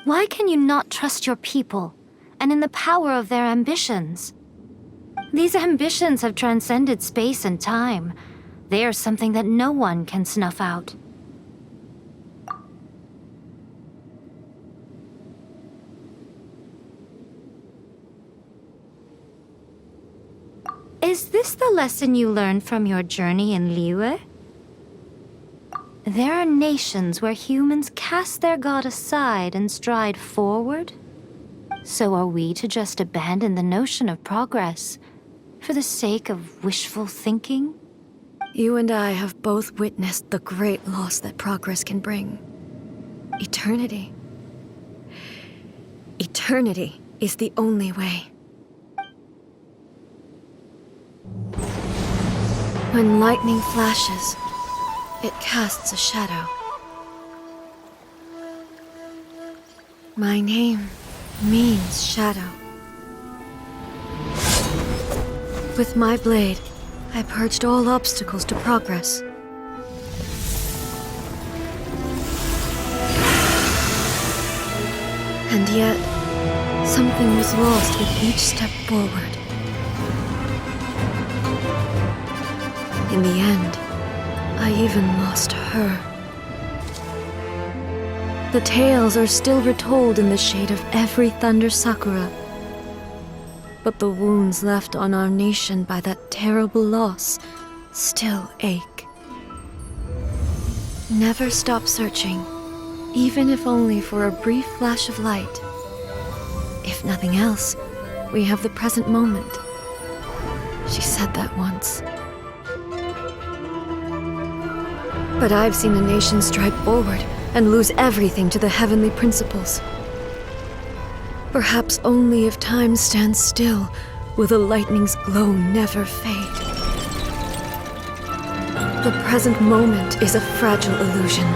Why can you not trust your people, and in the power of their ambitions? These ambitions have transcended space and time. They are something that no one can snuff out. Is this the lesson you learned from your journey in Liyue? There are nations where humans cast their god aside and stride forward. So are we to just abandon the notion of progress for the sake of wishful thinking? You and I have both witnessed the great loss that progress can bring. Eternity. Eternity is the only way. When lightning flashes, it casts a shadow. My name means shadow. With my blade, I purged all obstacles to progress. And yet, something was lost with each step forward. In the end, I even lost her. The tales are still retold in the shade of every thunder sakura. But the wounds left on our nation by that terrible loss still ache. Never stop searching, even if only for a brief flash of light. If nothing else, we have the present moment. She said that once. But I've seen a nation stride forward and lose everything to the heavenly principles. Perhaps only if time stands still will the lightning's glow never fade. The present moment is a fragile illusion.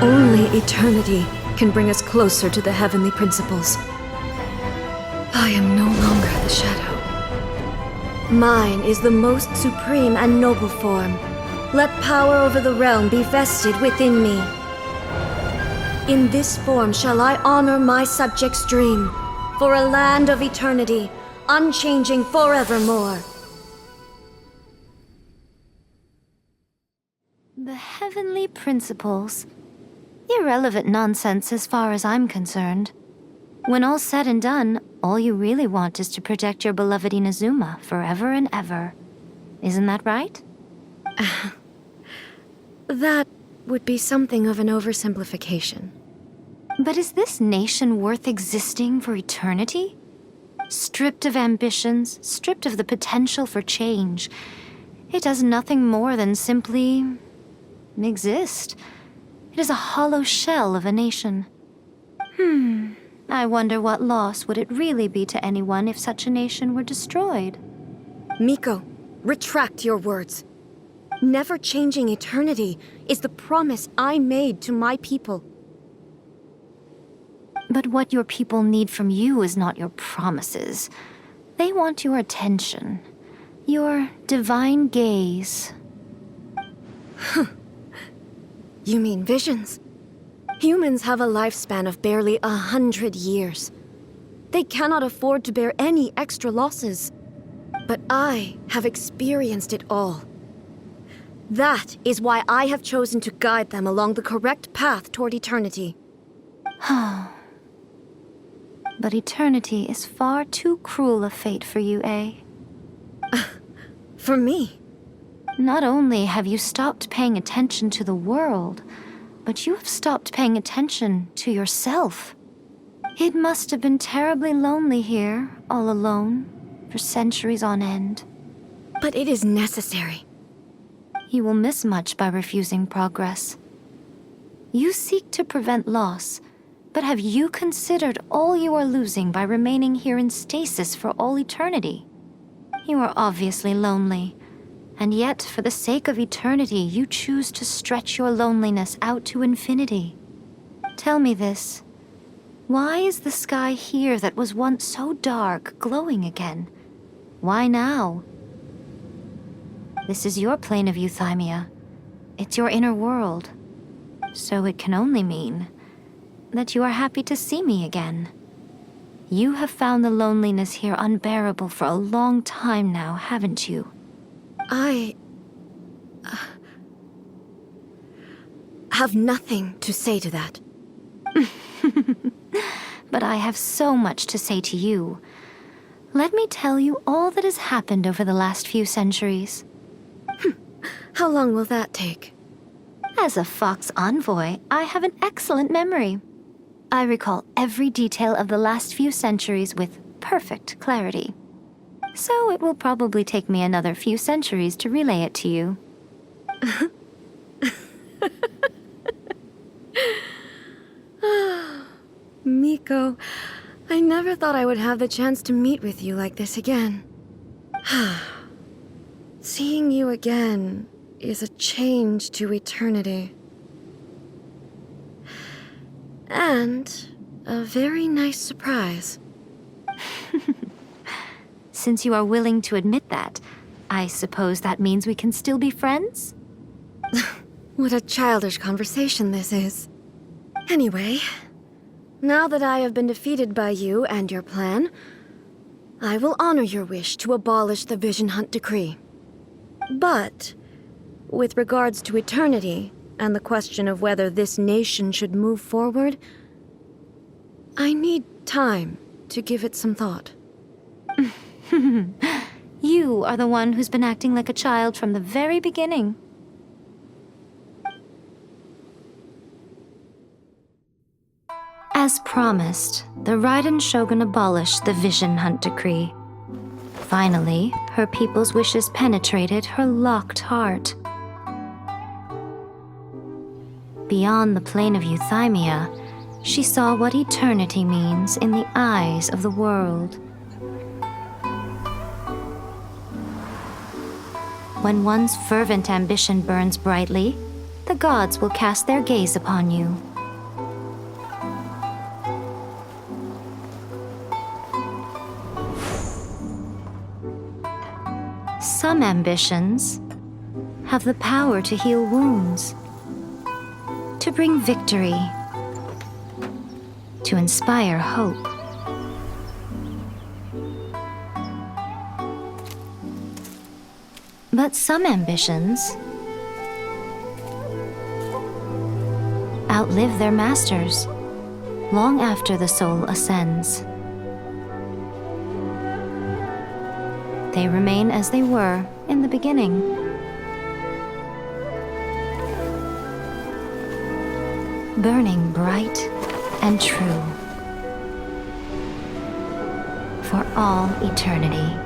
Only eternity can bring us closer to the heavenly principles. I am no longer the shadow. Mine is the most supreme and noble form. Let power over the realm be vested within me. In this form shall I honor my subjects' dream, for a land of eternity, unchanging forevermore. The heavenly principles? Irrelevant nonsense as far as I'm concerned. When all's said and done, all you really want is to protect your beloved Inazuma forever and ever. Isn't that right? That would be something of an oversimplification. But is this nation worth existing for eternity? Stripped of ambitions, stripped of the potential for change, it does nothing more than simply exist. It is a hollow shell of a nation. I wonder what loss would it really be to anyone if such a nation were destroyed? Miko, retract your words. Never changing eternity is the promise I made to my people. But what your people need from you is not your promises. They want your attention, your divine gaze. You mean visions? Humans have a lifespan of barely 100 years. They cannot afford to bear any extra losses. But I have experienced it all. That is why I have chosen to guide them along the correct path toward eternity. But eternity is far too cruel a fate for you, eh? For me? Not only have you stopped paying attention to the world, but you have stopped paying attention to yourself. It must have been terribly lonely here, all alone, for centuries on end. But it is necessary. You will miss much by refusing progress. You seek to prevent loss, but have you considered all you are losing by remaining here in stasis for all eternity? You are obviously lonely, and yet for the sake of eternity you choose to stretch your loneliness out to infinity. Tell me this. Why is the sky here that was once so dark glowing again? Why now? This is your plane of euthymia. It's your inner world. So it can only mean that you are happy to see me again. You have found the loneliness here unbearable for a long time now, haven't you? I have nothing to say to that. But I have so much to say to you. Let me tell you all that has happened over the last few centuries. How long will that take? As a Fox envoy, I have an excellent memory. I recall every detail of the last few centuries with perfect clarity. So it will probably take me another few centuries to relay it to you. Miko, I never thought I would have the chance to meet with you like this again. Seeing you again is a change to eternity. And a very nice surprise. Since you are willing to admit that, I suppose that means we can still be friends? What a childish conversation this is. Anyway, now that I have been defeated by you and your plan, I will honor your wish to abolish the Vision Hunt Decree. But, with regards to eternity and the question of whether this nation should move forward, I need time to give it some thought. You are the one who's been acting like a child from the very beginning. As promised, the Raiden Shogun abolished the Vision Hunt Decree. Finally, her people's wishes penetrated her locked heart. Beyond the plane of Euthymia, she saw what eternity means in the eyes of the world. When one's fervent ambition burns brightly, the gods will cast their gaze upon you. Some ambitions have the power to heal wounds, to bring victory, to inspire hope. But some ambitions outlive their masters long after the soul ascends. They remain as they were in the beginning. Burning bright and true for all eternity.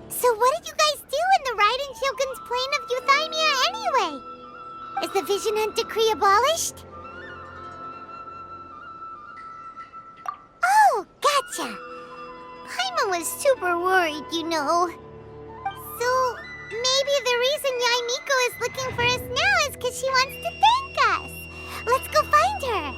So what did you guys do in the Raiden Shogun's plane of Euthymia anyway? Is the Vision Hunt Decree abolished? Oh, gotcha. Paimon was super worried, you know. So maybe the reason Yaimiko is looking for us now is because she wants to thank us. Let's go find her.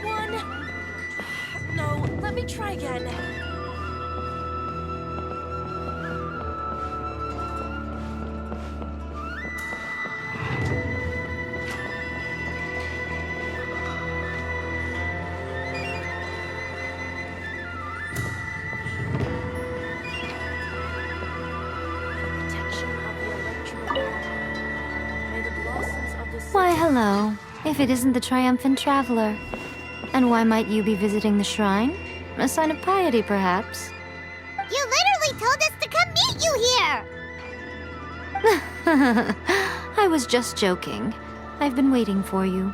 1. No, let me try again. Why, hello. If it isn't the triumphant traveler. And why might you be visiting the shrine? A sign of piety, perhaps? You literally told us to come meet you here! I was just joking. I've been waiting for you.